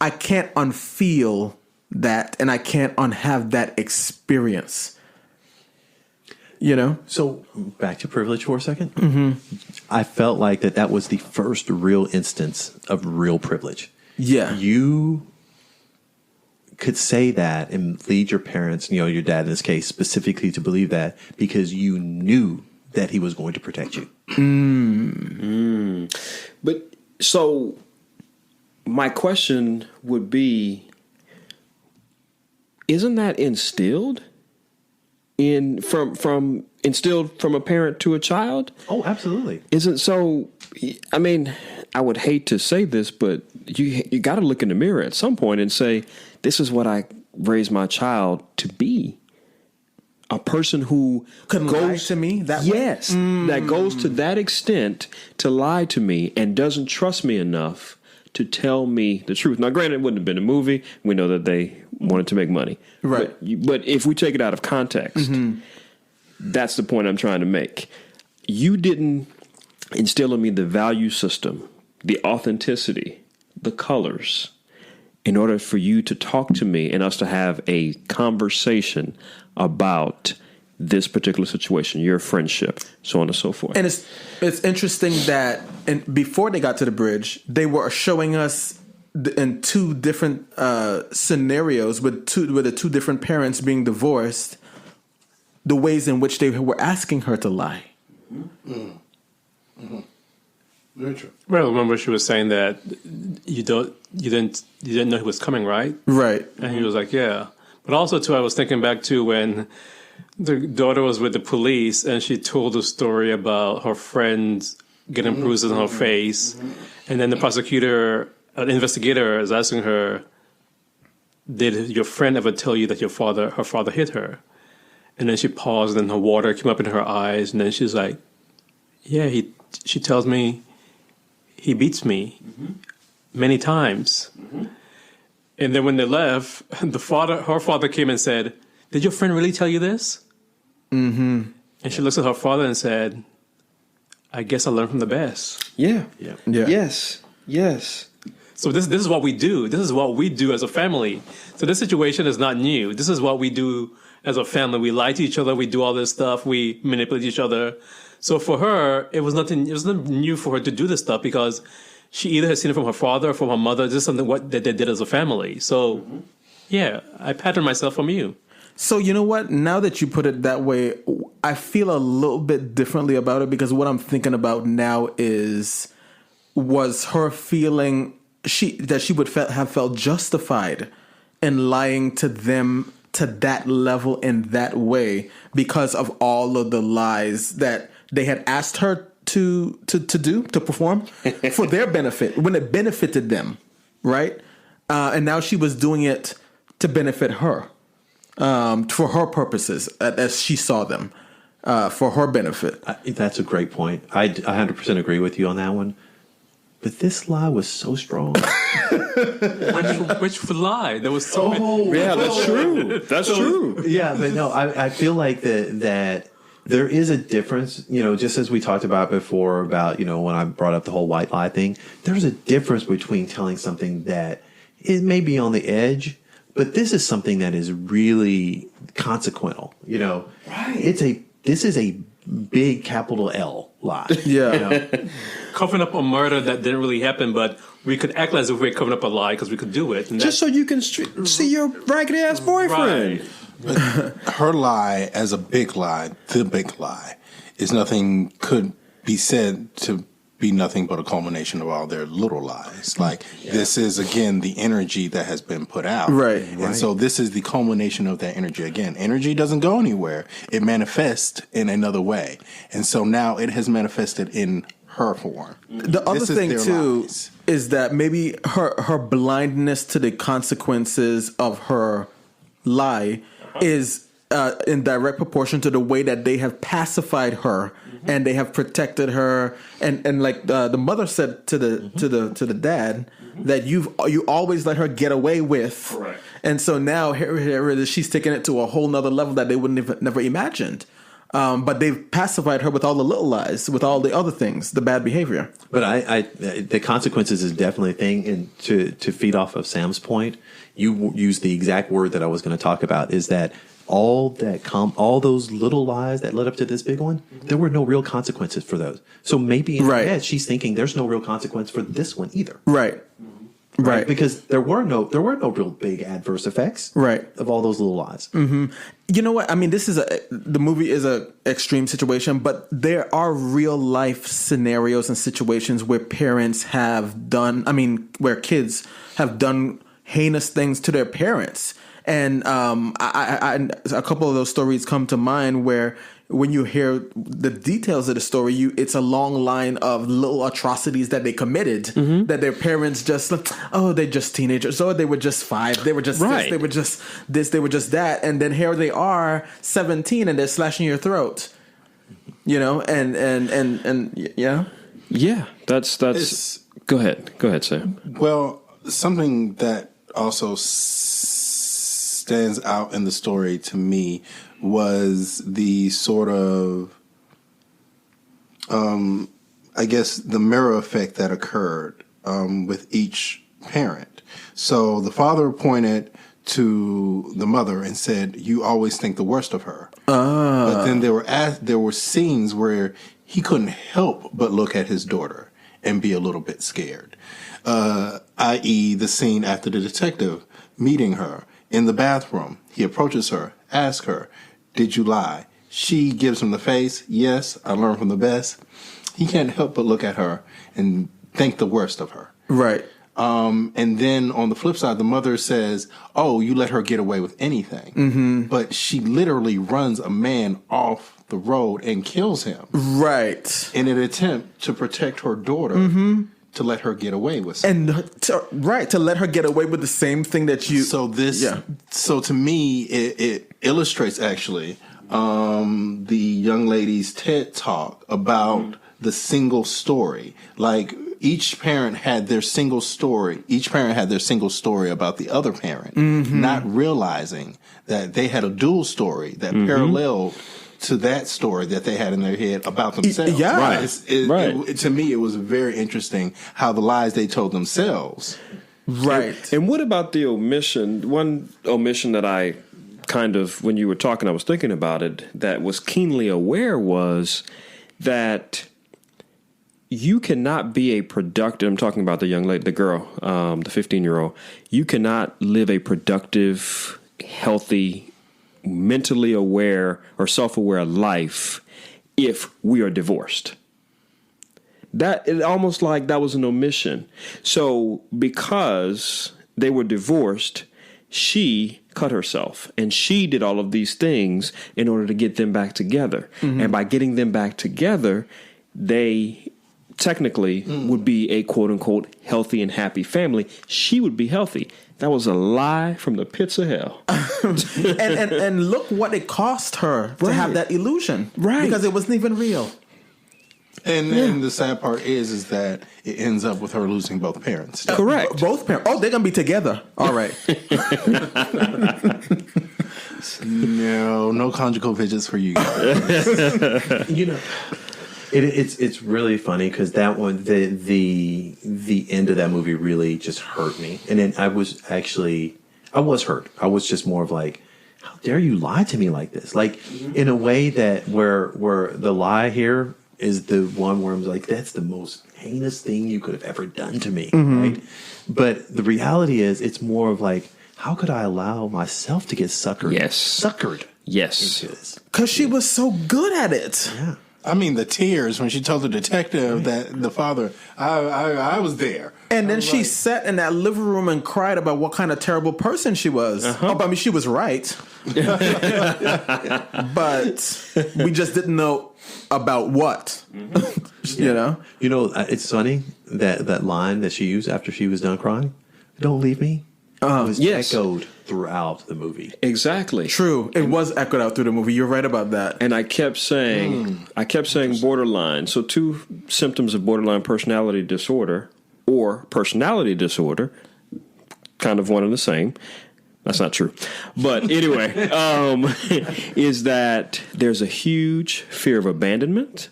I can't unfeel that, and I can't unhave that experience. So back to privilege for a second. I felt like that was the first real instance of real privilege. Yeah. You could say that and lead your parents, your dad in this case, specifically to believe that because you knew that he was going to protect you. But so my question would be, isn't that instilled instilled from a parent to a child? Oh, absolutely. Isn't so? I mean, I would hate to say this, but you got to look in the mirror at some point and say, this is what I raised my child to be. A person who could lie to me that way? That goes to that extent to lie to me and doesn't trust me enough to tell me the truth. Now, granted, it wouldn't have been a movie. We know that they wanted to make money. Right. But if we take it out of context, that's the point I'm trying to make. You didn't instill in me the value system, the authenticity, the colors, in order for you to talk to me and us to have a conversation about this particular situation, your friendship, so on and so forth. And it's interesting that before they got to the bridge, they were showing us in two different scenarios with the two different parents being divorced, the ways in which they were asking her to lie. Very true. Well, remember she was saying that you didn't know he was coming, right? Right. And he was like, yeah. But also too, I was thinking back to when the daughter was with the police and she told a story about her friends getting bruises on her face, and then the investigator is asking her, did your friend ever tell you that her father hit her? And then she paused and her water came up in her eyes, and then she's like, yeah, she tells me he beats me many times. And then when they left, her father came and said, did your friend really tell you this? And she looks at her father and said, I guess I learned from the best. Yeah. Yes. So this is what we do. This is what we do as a family. So this situation is not new. This is what we do as a family. We lie to each other. We do all this stuff. We manipulate each other. So for her, it was nothing new for her to do this stuff because she either had seen it from her father or from her mother. This is something that they did as a family. So, yeah, I patterned myself from you. So you know what? Now that you put it that way, I feel a little bit differently about it because what I'm thinking about now was her feeling that she would have felt justified in lying to them to that level in that way because of all of the lies that they had asked her to perform for their benefit when it benefited them, right? And now she was doing it to benefit her, for her purposes as she saw them, for her benefit. That's a great point. I 100% agree with you on that one. But this lie was so strong. Which lie? There was so many. Yeah, that's true. That's true. Yeah, but no, I feel like that there is a difference, just as we talked about before about, when I brought up the whole white lie thing, there's a difference between telling something that it may be on the edge, but this is something that is really consequential, Right. This is a big capital L lie. Yeah. Covering up a murder that didn't really happen, but we could act as if we were covering up a lie because we could do it. Just so you can see your raggedy ass boyfriend. Right. But her lie as a big lie, the big lie, is nothing could be said to be nothing but a culmination of all their little lies. Like this is again the energy that has been put out. Right. And so this is the culmination of that energy. Again, energy doesn't go anywhere. It manifests in another way. And so now it has manifested in her form. The other thing too is that maybe her blindness to the consequences of her lie is in direct proportion to the way that they have pacified her and they have protected her, and like the mother said to the dad that you always let her get away with. Correct. And so now here she's taking it to a whole nother level that they wouldn't have never imagined. But they've pacified her with all the little lies, with all the other things, the bad behavior. But I the consequences is definitely a thing. And to feed off of Sam's point, you used the exact word that I was going to talk about. Is that all those little lies that led up to this big one? There were no real consequences for those. So maybe in her head she's thinking there's no real consequence for this one either. Right. Right. Because there were no real big adverse effects. Right. Of all those little lies. Mm-hmm. You know what? I mean, the movie is a extreme situation, but there are real life scenarios and situations where parents where kids have done heinous things to their parents. And a couple of those stories come to mind where when you hear the details of the story, it's a long line of little atrocities that they committed that their parents just they're just teenagers, or they were just 5, they were just this, they were just this, they were just that, and then here they are 17 and they're slashing your throat, and yeah, that's go ahead, Sam. Well, something that also stands out in the story to me was the sort of, I guess, the mirror effect that occurred with each parent. So the father pointed to the mother and said, "You always think the worst of her." But then there were scenes where he couldn't help but look at his daughter and be a little bit scared, i.e. the scene after the detective meeting her in the bathroom. He approaches her, asks her, "Did you lie?" She gives him the face. "Yes, I learned from the best." He can't help but look at her and think the worst of her. Right. And then on the flip side, the mother says, "Oh, you let her get away with anything." Mm-hmm. But she literally runs a man off the road and kills him. Right. In an attempt to protect her daughter. To let her get away with something. And to let her get away with the same thing that you. So to me, it illustrates actually the young lady's TED talk about the single story. Like each parent had their single story. Each parent had their single story about the other parent, not realizing that they had a dual story that paralleled to that story that they had in their head about themselves. Yeah. Right. To me, it was very interesting how the lies they told themselves. Right. And what about the omission? One omission that I kind of, when you were talking, I was thinking about it, that was keenly aware was that you cannot be a productive, I'm talking about the young lady, the girl, the 15-year-old, you cannot live a productive, healthy, mentally aware or self-aware life if we are divorced. That it almost like that was an omission. So because they were divorced, she cut herself. And she did all of these things in order to get them back together. And by getting them back together, they technically would be a quote-unquote healthy and happy family. She would be healthy. That was a lie from the pits of hell. and look what it cost her to have that illusion. Right. Because it wasn't even real. And the sad part is that it ends up with her losing both parents. Correct. Both parents. Oh, they're going to be together. All right. No conjugal visits for you guys. You know, it's really funny because that one, the end of that movie really just hurt me. And then I was hurt. I was just more of like, how dare you lie to me like this? Like in a way that where the lie here is the one where I'm like, that's the most heinous thing you could have ever done to me, right? But the reality is, it's more of like, how could I allow myself to get suckered? Yes. Suckered. Yes. Into this. Because she was so good at it. Yeah. I mean, the tears when she told the detective that the father, I was there. And then she sat in that living room and cried about what kind of terrible person she was. Oh, I mean, she was right. But we just didn't know about what. You know? You know, it's funny that line that she used after she was done crying, "Don't leave me," was echoed throughout the movie. Exactly. True. It was echoed out through the movie. You're right about that. And I kept saying borderline. So 2 symptoms of borderline personality disorder or personality disorder, kind of one and the same. That's not true. But anyway, is that there's a huge fear of abandonment,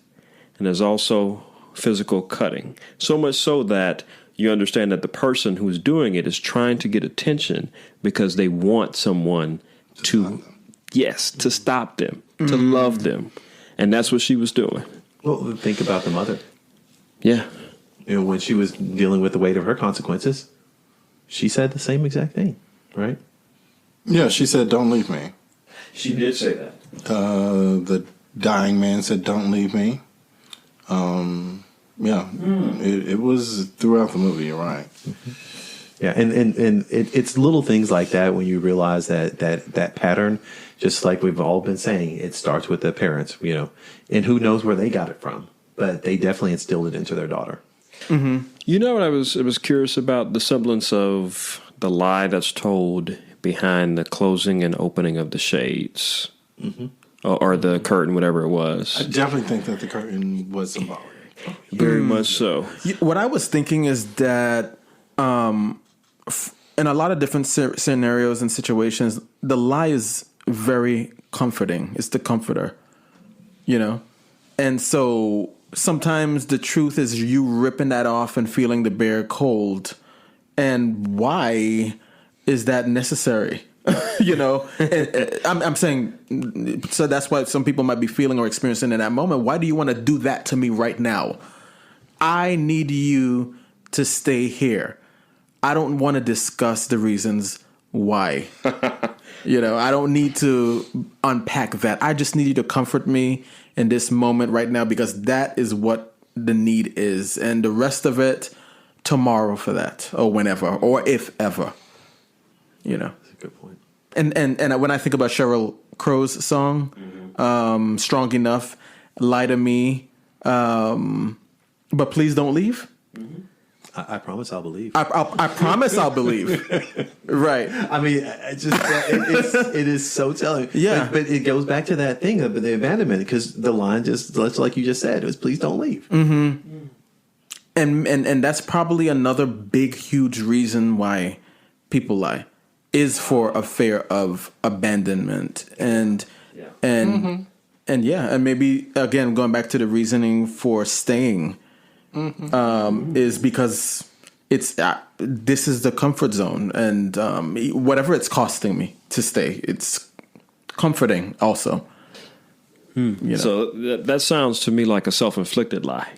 and there's also physical cutting. So much so that you understand that the person who's doing it is trying to get attention because they want someone to stop them, to love them. And that's what she was doing. Well, think about the mother. Yeah. You know, when she was dealing with the weight of her consequences, she said the same exact thing, right? Yeah, she said, "Don't leave me." She did say that. The dying man said, "Don't leave me." It was throughout the movie. You're right. Yeah, and it's little things like that when you realize that pattern, just like we've all been saying, it starts with the parents, you know, and who knows where they got it from, but they definitely instilled it into their daughter. You know what I was curious about? The semblance of the lie that's told behind the closing and opening of the shades, or the curtain, whatever it was. I definitely think that the curtain was symbolic. Very much so. What I was thinking is that in a lot of different scenarios and situations, the lie is very comforting. It's the comforter, you know? And so sometimes the truth is you ripping that off and feeling the bare cold. And why is that necessary? You know, I'm saying, so that's why some people might be feeling or experiencing in that moment. Why do you want to do that to me right now? I need you to stay here. I don't want to discuss the reasons why. You know, I don't need to unpack that. I just need you to comfort me in this moment right now, because that is what the need is. And the rest of it, tomorrow for that, or whenever, or if ever. You know. That's a good point. And when I think about Sheryl Crow's song, Strong Enough, Lie to Me, but please don't leave. I promise I'll believe. I promise I'll believe. Right. I mean, it is so telling. Yeah. But it goes back to that thing of the abandonment, because the line just, like you just said, it was please don't leave. Mm-hmm. And that's probably another big, huge reason why people lie, is for a fear of abandonment. And maybe, again, going back to the reasoning for staying, is because it's this is the comfort zone, and whatever it's costing me to stay, it's comforting also. You know? So that sounds to me like a self-inflicted lie.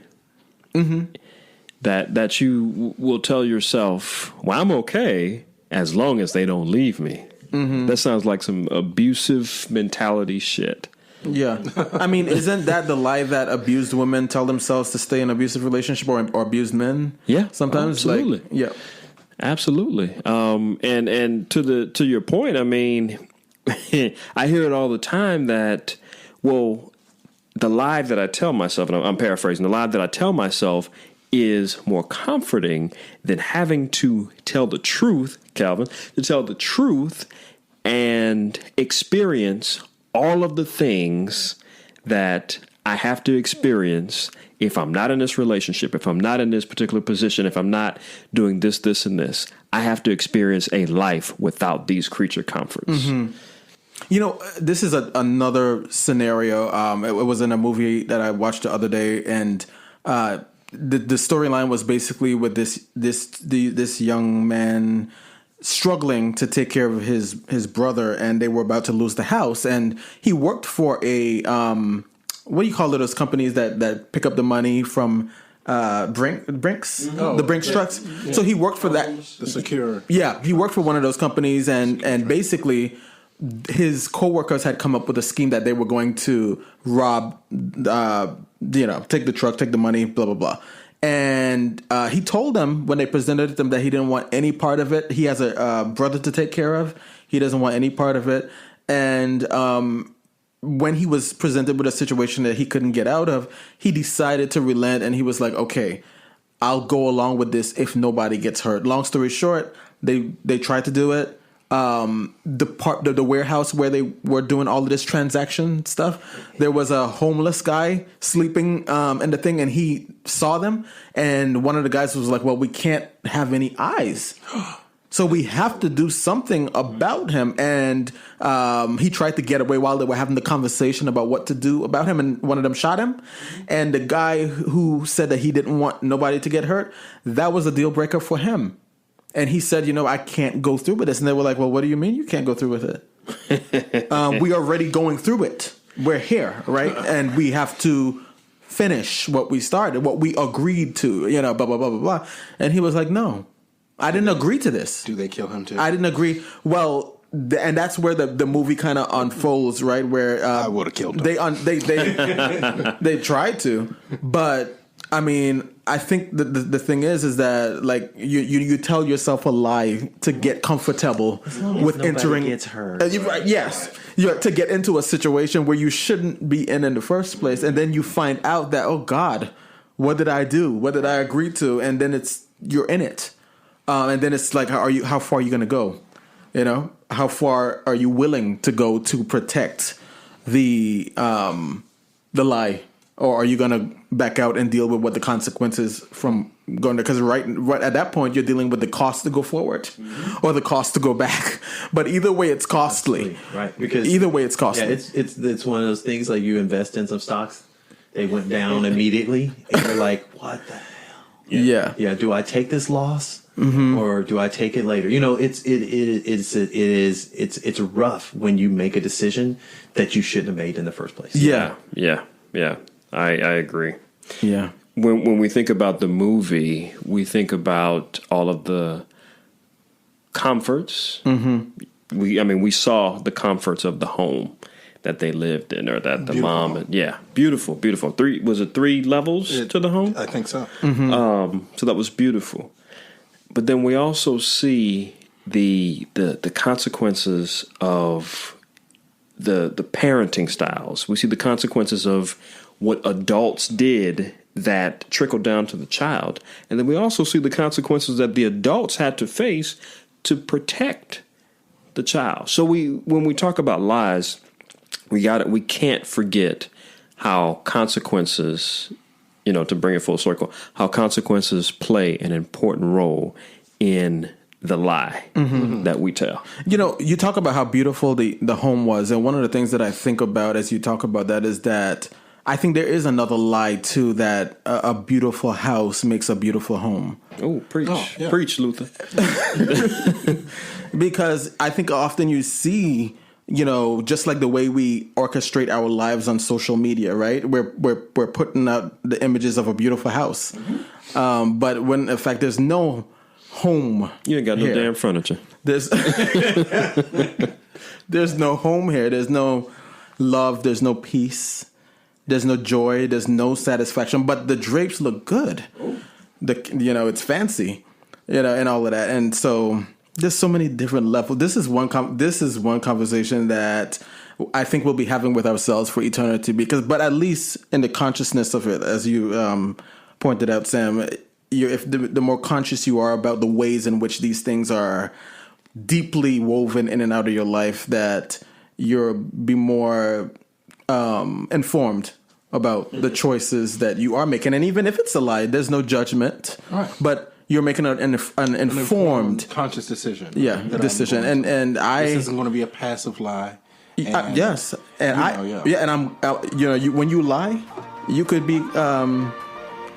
That you will tell yourself, well, I'm okay as long as they don't leave me. That sounds like some abusive mentality shit. Yeah. I mean, isn't that the lie that abused women tell themselves to stay in an abusive relationship, or abused men? Yeah. Sometimes. Absolutely. Like, yeah. Absolutely. And to your point, I mean, I hear it all the time that, well, the lie that I tell myself, and I'm paraphrasing, the lie that I tell myself is more comforting than having to tell the truth, Calvin, to tell the truth and experience all of the things that I have to experience if I'm not in this relationship, if I'm not in this particular position, if I'm not doing this, this, and this. I have to experience a life without these creature comforts. Mm-hmm. You know, this is another scenario. It was in a movie that I watched the other day, and the storyline was basically with this young man struggling to take care of his brother, and they were about to lose the house, and he worked for a what do you call it? Those companies that pick up the money from Brinks, the Brinks trucks. Yeah. So he worked for that. The secure. Yeah, he worked for one of those companies, and basically his coworkers had come up with a scheme that they were going to rob, take the truck, take the money, blah blah blah. And he told them when they presented it to him that he didn't want any part of it. He has a brother to take care of. He doesn't want any part of it. And when he was presented with a situation that he couldn't get out of, he decided to relent, and he was like, okay, I'll go along with this if nobody gets hurt. Long story short, they tried to do it. The warehouse where they were doing all of this transaction stuff, there was a homeless guy sleeping in the thing, and he saw them, and one of the guys was like, well, we can't have any eyes. So we have to do something about him. And he tried to get away while they were having the conversation about what to do about him. And one of them shot him. And the guy who said that he didn't want nobody to get hurt, that was a deal breaker for him. And he said, I can't go through with this. And they were like, well, what do you mean you can't go through with it? We are already going through it. We're here, right? And we have to finish what we started, what we agreed to, blah, blah, blah, blah, blah. And he was like, no. I didn't agree to this. Do they kill him too? I didn't agree. Well, and that's where the movie kind of unfolds, right? Where I would have killed him. They tried to, but I mean, I think the thing is that like you tell yourself a lie to get comfortable with entering. Gets hurt. Yes, to get into a situation where you shouldn't be in the first place, and then you find out that, oh God, what did I do? What did I agree to? And then you're in it. And then it's like, how far are you going to go? How far are you willing to go to protect the lie, or are you going to back out and deal with what the consequences from going there? Because right at that point, you're dealing with the cost to go forward, or the cost to go back. But either way, it's costly, right? Because either way, it's costly. Yeah, it's one of those things like you invest in some stocks, they went down immediately, and you're like, what the hell? Yeah. Do I take this loss? Mm-hmm. Or do I take it later? It's rough when you make a decision that you shouldn't have made in the first place. Yeah. I agree. Yeah. When we think about the movie, we think about all of the comforts. Mm-hmm. We saw the comforts of the home that they lived in, or that the mom. Beautiful. 3 levels to the home? I think so. Mm-hmm. So that was beautiful. But then we also see the consequences of the parenting styles. We see the consequences of what adults did that trickled down to the child. And then we also see the consequences that the adults had to face to protect the child. So when we talk about lies, we can't forget how consequences, to bring it full circle, how consequences play an important role in the lie that we tell. You talk about how beautiful the home was, and one of the things that I think about as you talk about that is that I think there is another lie too, that a beautiful house makes a beautiful home. Oh, preach. Preach, Luther. Because I think often you see, just like the way we orchestrate our lives on social media, right? We're putting out the images of a beautiful house. Mm-hmm. But when in fact there's no home. You ain't got no damn furniture. There's no home here. There's no love. There's no peace. There's no joy. There's no satisfaction. But the drapes look good. It's fancy. and all of that. And so there's so many different levels. This is one conversation that I think we'll be having with ourselves for eternity, but at least in the consciousness of it, as you pointed out, Sam, if the more conscious you are about the ways in which these things are deeply woven in and out of your life, that you'll be more informed about the choices that you are making. And even if it's a lie, there's no judgment, right. But you're making an informed conscious decision. Yeah, decision. And this isn't going to be a passive lie. And, yes, and and I'm when you lie, you could be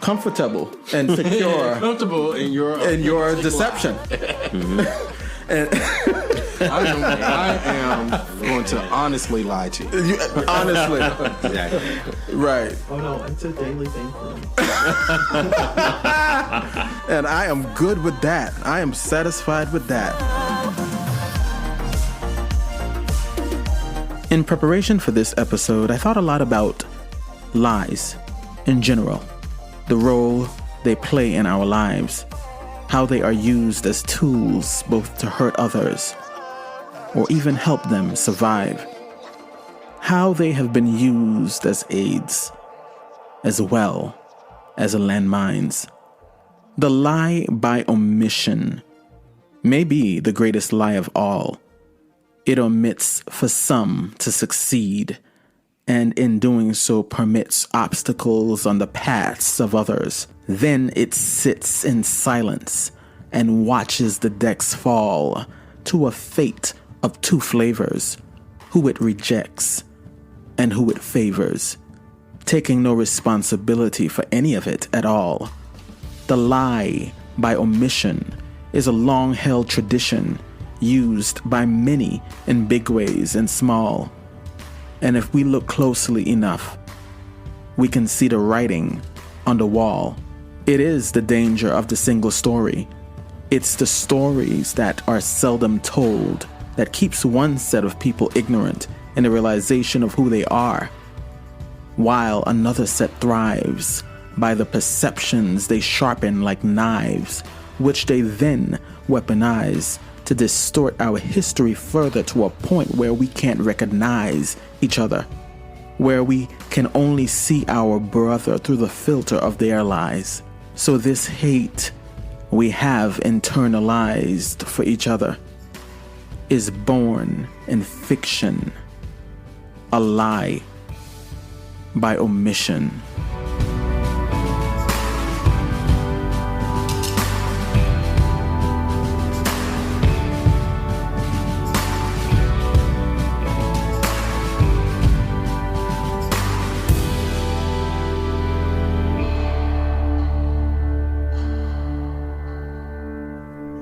comfortable and secure, comfortable in your deception. And I am going to honestly lie to you. Honestly, Exactly. Right. Oh no, it's a daily thing for me. And I am good with that. I am satisfied with that. In preparation for this episode, I thought a lot about lies in general, the role they play in our lives, how they are used as tools both to hurt others or even help them survive, how they have been used as aids as well as landmines. The lie by omission may be the greatest lie of all. It omits for some to succeed, and in doing so permits obstacles on the paths of others. Then it sits in silence and watches the decks fall to a fate of two flavors, who it rejects and who it favors, taking no responsibility for any of it at all. The lie by omission is a long-held tradition used by many in big ways and small. And if we look closely enough, we can see the writing on the wall. It is the danger of the single story. It's the stories that are seldom told that keeps one set of people ignorant in the realization of who they are, while another set thrives by the perceptions they sharpen like knives, which they then weaponize to distort our history further to a point where we can't recognize each other, where we can only see our brother through the filter of their lies. So this hate we have internalized for each other is born in fiction, a lie by omission.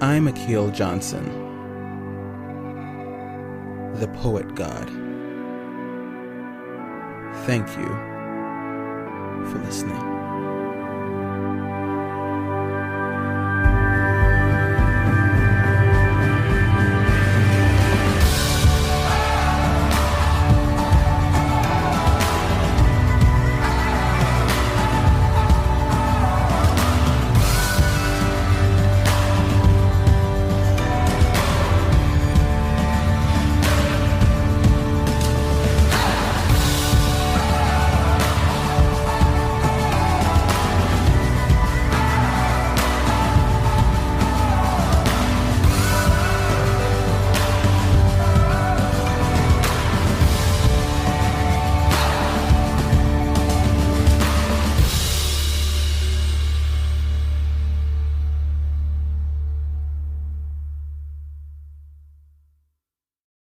I'm Akil Johnson, the Poet God. Thank you for listening.